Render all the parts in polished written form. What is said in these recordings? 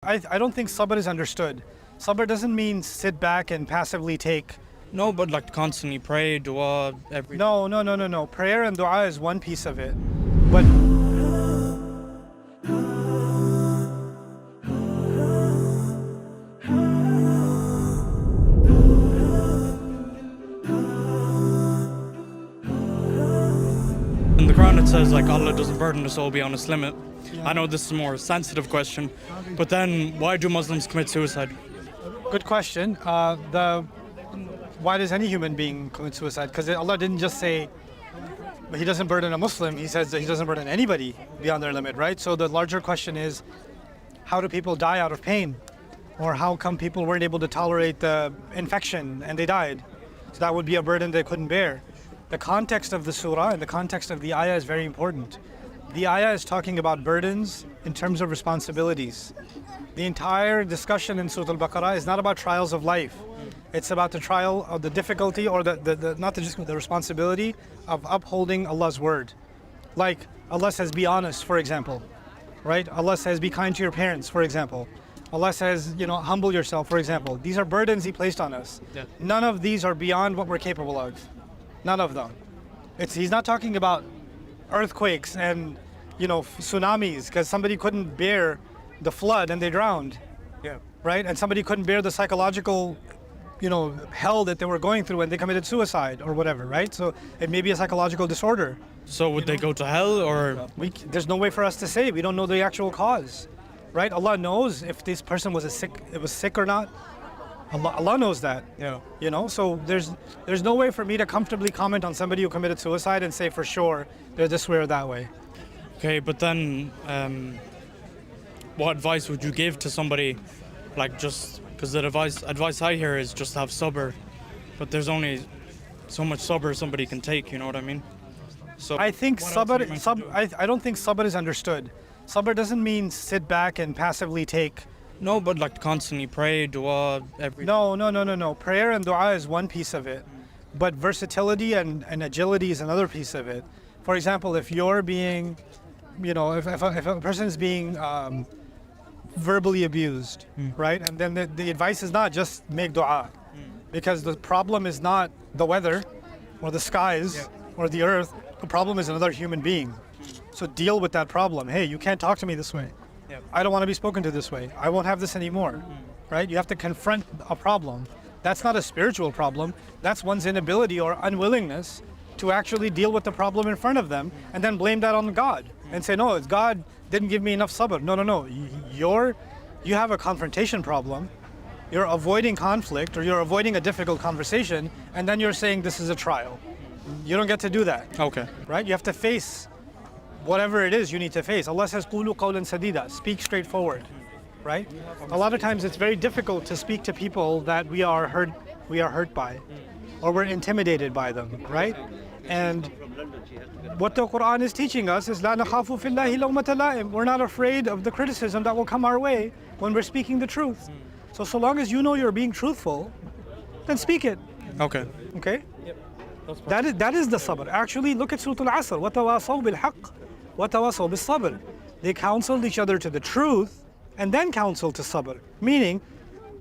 I don't think sabr is understood. Sabr doesn't mean sit back and passively take. No, but like constantly pray, dua, every. No. Prayer and dua is one piece of it. But In the Quran it says like Allah doesn't burden the soul beyond its limit. I know this is a more sensitive question, but then why do Muslims commit suicide? good question. Why does any human being commit suicide? Because Allah didn't just say He doesn't burden a Muslim. He says that He doesn't burden anybody beyond their limit, right? So the larger question is, how do people die out of pain? Or how come people weren't able to tolerate the infection and they died? So that would be a burden they couldn't bear. The context of the surah and the context of the ayah is very important. The ayah is talking about burdens in terms of responsibilities. The entire discussion in Surah Al-Baqarah is not about trials of life. It's about the trial of the difficulty or the responsibility of upholding Allah's word. Like Allah says, be honest, for example, right? Allah says, be kind to your parents, for example. Allah says, humble yourself, for example. These are burdens He placed on us. Yeah. None of these are beyond what we're capable of. None of them. He's not talking about earthquakes and tsunamis because somebody couldn't bear the flood and they drowned. Yeah. Right? And somebody couldn't bear the psychological hell that they were going through when they committed suicide or whatever, right? So it may be a psychological disorder. So would they go to hell or? There's no way for us to say. We don't know the actual cause, right? Allah knows if this person was sick or not. Allah knows that. Yeah. So there's no way for me to comfortably comment on somebody who committed suicide and say for sure they're this way or that way. Okay, but then what advice would you give to somebody, like just because the advice I hear is just have sabr, but there's only so much sabr somebody can take, you know what I mean? So I think what else are you meant to do? I don't think sabr is understood. Sabr doesn't mean sit back and passively take. No, but like constantly pray, dua, every. No. Prayer and dua is one piece of it, but versatility and agility is another piece of it. For example, if you're being, if a person is being verbally abused, right? And then the advice is not just make dua, because the problem is not the weather or the skies or the earth. The problem is another human being. So deal with that problem. Hey, you can't talk to me this way. I don't want to be spoken to this way. I won't have this anymore, right? You have to confront a problem. That's not a spiritual problem. That's one's inability or unwillingness to actually deal with the problem in front of them and then blame that on God and say, no, it's God didn't give me enough sabr. No. You have a confrontation problem. You're avoiding conflict or you're avoiding a difficult conversation and then you're saying this is a trial. You don't get to do that. Okay. Right? You have to face whatever it is you need to face. Allah says, قُولُوا قَوْلًا سَدِيدًا. Speak straightforward, right? A lot of times it's very difficult to speak to people that we are hurt by, or we're intimidated by them, right? And what the Quran is teaching us is لَا نَخَافُ فِي اللَّهِ لَوْمَةَ لَائِمٍ. We're not afraid of the criticism that will come our way when we're speaking the truth. So long as you know you're being truthful, then speak it. Okay. Okay? That is the sabr. Actually, look at Surah Al-Asr. وَتَوَاصَوْا بِالْحَقِّ وَتَوَاصَوْا بِالصَّبْرِ. They counseled each other to the truth and then counseled to sabr. Meaning,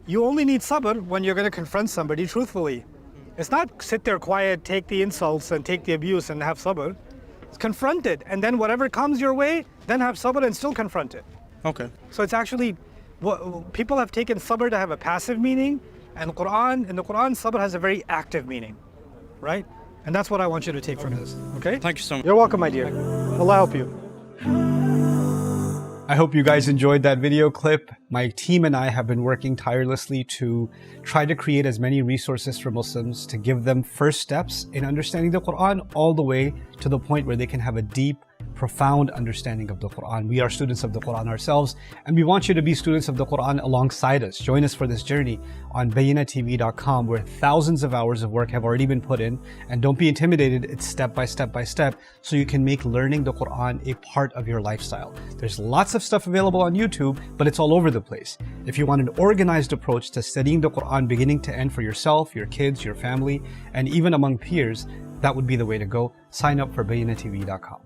you only need sabr when you're going to confront somebody truthfully. It's not sit there quiet, take the insults and take the abuse and have sabr. It's confront it, and then whatever comes your way, then have sabr and still confront it. Okay. So it's actually, people have taken sabr to have a passive meaning, and in the Quran, sabr has a very active meaning, right? And that's what I want you to take from this, okay? Thank you so much. You're welcome, my dear. Allah help you. I hope you guys enjoyed that video clip. My team and I have been working tirelessly to try to create as many resources for Muslims to give them first steps in understanding the Quran all the way to the point where they can have a deep, profound understanding of the Quran. We are students of the Quran ourselves, and we want you to be students of the Quran alongside us. Join us for this journey on bayinatv.com, where thousands of hours of work have already been put in. And don't be intimidated, it's step by step by step, so you can make learning the Quran a part of your lifestyle. There's lots of stuff available on YouTube, but it's all over the place. If you want an organized approach to studying the Quran beginning to end for yourself, your kids, your family, and even among peers, that would be the way to go. Sign up for bayinatv.com.